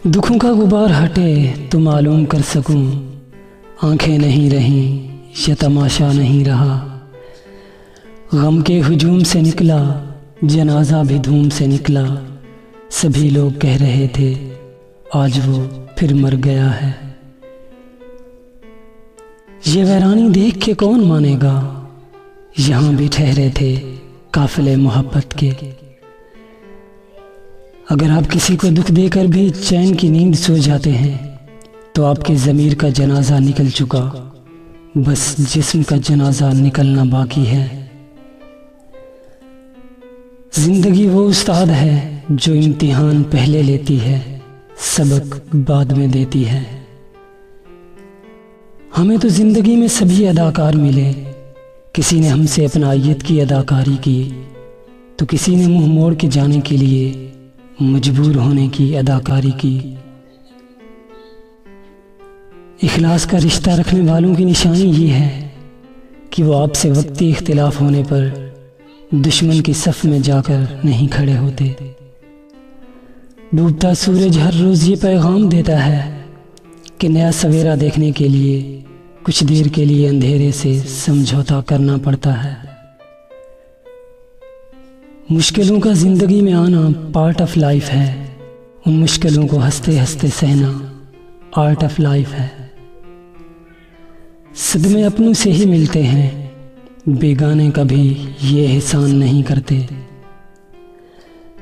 दुखों का गुबार हटे तो मालूम कर सकूं, आंखें नहीं रहीं या तमाशा नहीं रहा। गम के हुजूम से निकला जनाजा भी धूम से निकला। सभी लोग कह रहे थे आज वो फिर मर गया है। ये वैरानी देख के कौन मानेगा, यहाँ भी ठहरे थे काफिले मोहब्बत के। अगर आप किसी को दुख देकर भी चैन की नींद सो जाते हैं तो आपके ज़मीर का जनाजा निकल चुका, बस जिस्म का जनाजा निकलना बाकी है। जिंदगी वो उस्ताद है जो इम्तिहान पहले लेती है, सबक बाद में देती है। हमें तो जिंदगी में सभी अदाकार मिले, किसी ने हमसे अपनायत की अदाकारी की तो किसी ने मुंह मोड़ के जाने के लिए मजबूर होने की अदाकारी की। इखलास का रिश्ता रखने वालों की निशानी ये है कि वो आपसे वक्ती इख्तिलाफ होने पर दुश्मन की सफ में जाकर नहीं खड़े होते। डूबता सूरज हर रोज़ ये पैगाम देता है कि नया सवेरा देखने के लिए कुछ देर के लिए अंधेरे से समझौता करना पड़ता है। मुश्किलों का ज़िंदगी में आना पार्ट ऑफ लाइफ है, उन मुश्किलों को हंसते हंसते सहना आर्ट ऑफ लाइफ है। सदमे अपनों से ही मिलते हैं, बेगाने कभी ये एहसान नहीं करते।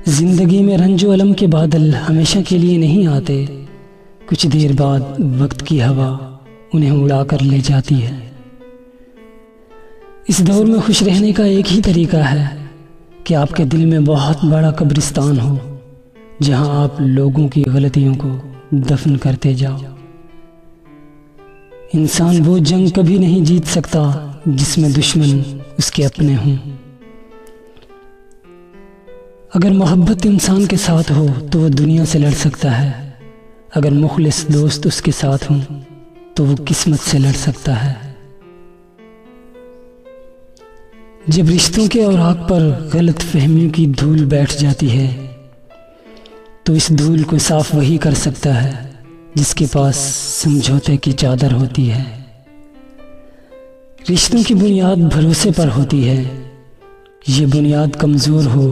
जिंदगी में रंजो अलम के बादल हमेशा के लिए नहीं आते, कुछ देर बाद वक्त की हवा उन्हें उड़ा कर ले जाती है। इस दौर में खुश रहने का एक ही तरीका है कि आपके दिल में बहुत बड़ा कब्रिस्तान हो, जहां आप लोगों की गलतियों को दफन करते जाओ। इंसान वो जंग कभी नहीं जीत सकता जिसमें दुश्मन उसके अपने हों। अगर मोहब्बत इंसान के साथ हो तो वो दुनिया से लड़ सकता है, अगर मुखलिस दोस्त उसके साथ हों तो वो किस्मत से लड़ सकता है। जब रिश्तों के औराक पर गलत फहमियों की धूल बैठ जाती है तो इस धूल को साफ वही कर सकता है जिसके पास समझौते की चादर होती है। रिश्तों की बुनियाद भरोसे पर होती है, ये बुनियाद कमज़ोर हो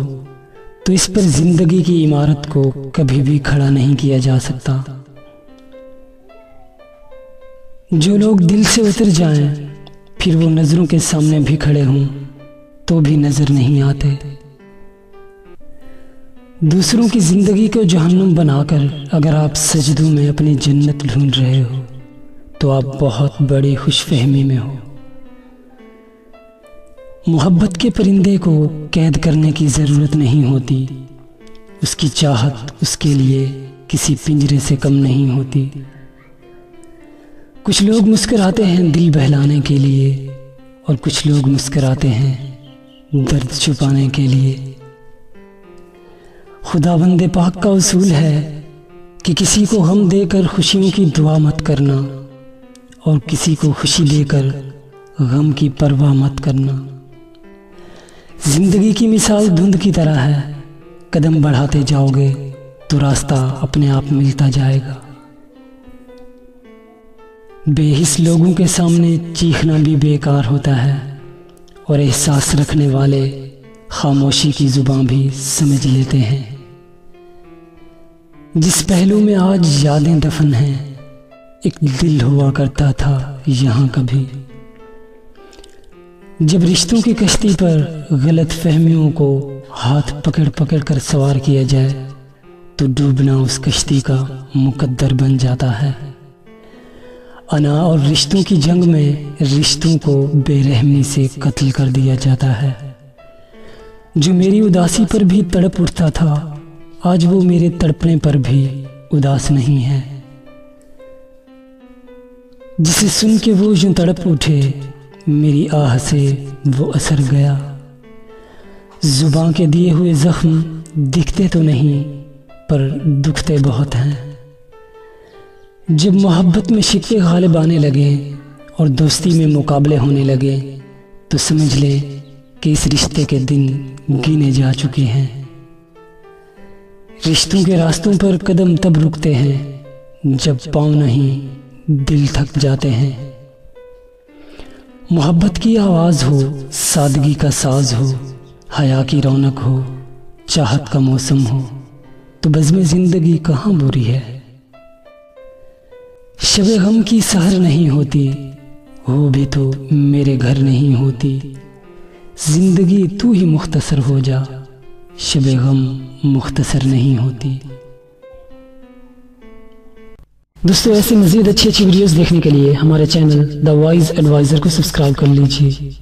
तो इस पर जिंदगी की इमारत को कभी भी खड़ा नहीं किया जा सकता। जो लोग दिल से उतर जाएं, फिर वो नज़रों के सामने भी खड़े हों तो भी नजर नहीं आते। दूसरों की जिंदगी को जहन्नुम बनाकर अगर आप सजदों में अपनी जन्नत ढूंढ रहे हो तो आप बहुत बड़ी खुशफहमी में हो। मोहब्बत के परिंदे को कैद करने की ज़रूरत नहीं होती, उसकी चाहत उसके लिए किसी पिंजरे से कम नहीं होती। कुछ लोग मुस्कुराते हैं दिल बहलाने के लिए और कुछ लोग मुस्कुराते हैं दर्द छुपाने के लिए। खुदावंदे पाक का उसूल है कि किसी को गम देकर खुशियों की दुआ मत करना और किसी को खुशी देकर गम की परवाह मत करना। जिंदगी की मिसाल धुंध की तरह है, कदम बढ़ाते जाओगे तो रास्ता अपने आप मिलता जाएगा। बेहिस लोगों के सामने चीखना भी बेकार होता है और एहसास रखने वाले खामोशी की जुबान भी समझ लेते हैं। जिस पहलू में आज यादें दफन हैं, एक दिल हुआ करता था यहाँ कभी। जब रिश्तों की कश्ती पर गलत फहमियों को हाथ पकड़ पकड़ कर सवार किया जाए तो डूबना उस कश्ती का मुकद्दर बन जाता है। अना और रिश्तों की जंग में रिश्तों को बेरहमी से कत्ल कर दिया जाता है। जो मेरी उदासी पर भी तड़प उठता था, आज वो मेरे तड़पने पर भी उदास नहीं है। जिसे सुन के वो यूं तड़प उठे, मेरी आह से वो असर गया। जुबान के दिए हुए जख्म दिखते तो नहीं पर दुखते बहुत हैं। जब मोहब्बत में शिकवे गालिब आने लगे और दोस्ती में मुकाबले होने लगे तो समझ ले कि इस रिश्ते के दिन गिने जा चुके हैं। रिश्तों के रास्तों पर कदम तब रुकते हैं जब पाँव नहीं दिल थक जाते हैं। मोहब्बत की आवाज़ हो, सादगी का साज हो, हया की रौनक हो, चाहत का मौसम हो, तो बज़्म ज़िंदगी कहाँ बुरी है। शबे गम की सहर नहीं होती, हो भी तो मेरे घर नहीं होती। जिंदगी तू ही मुख्तसर हो जा, शबे गम मुख्तसर नहीं होती। दोस्तों, ऐसी मज़ीद अच्छी वीडियोस देखने के लिए हमारे चैनल द वाइज एडवाइज़र को सब्सक्राइब कर लीजिए।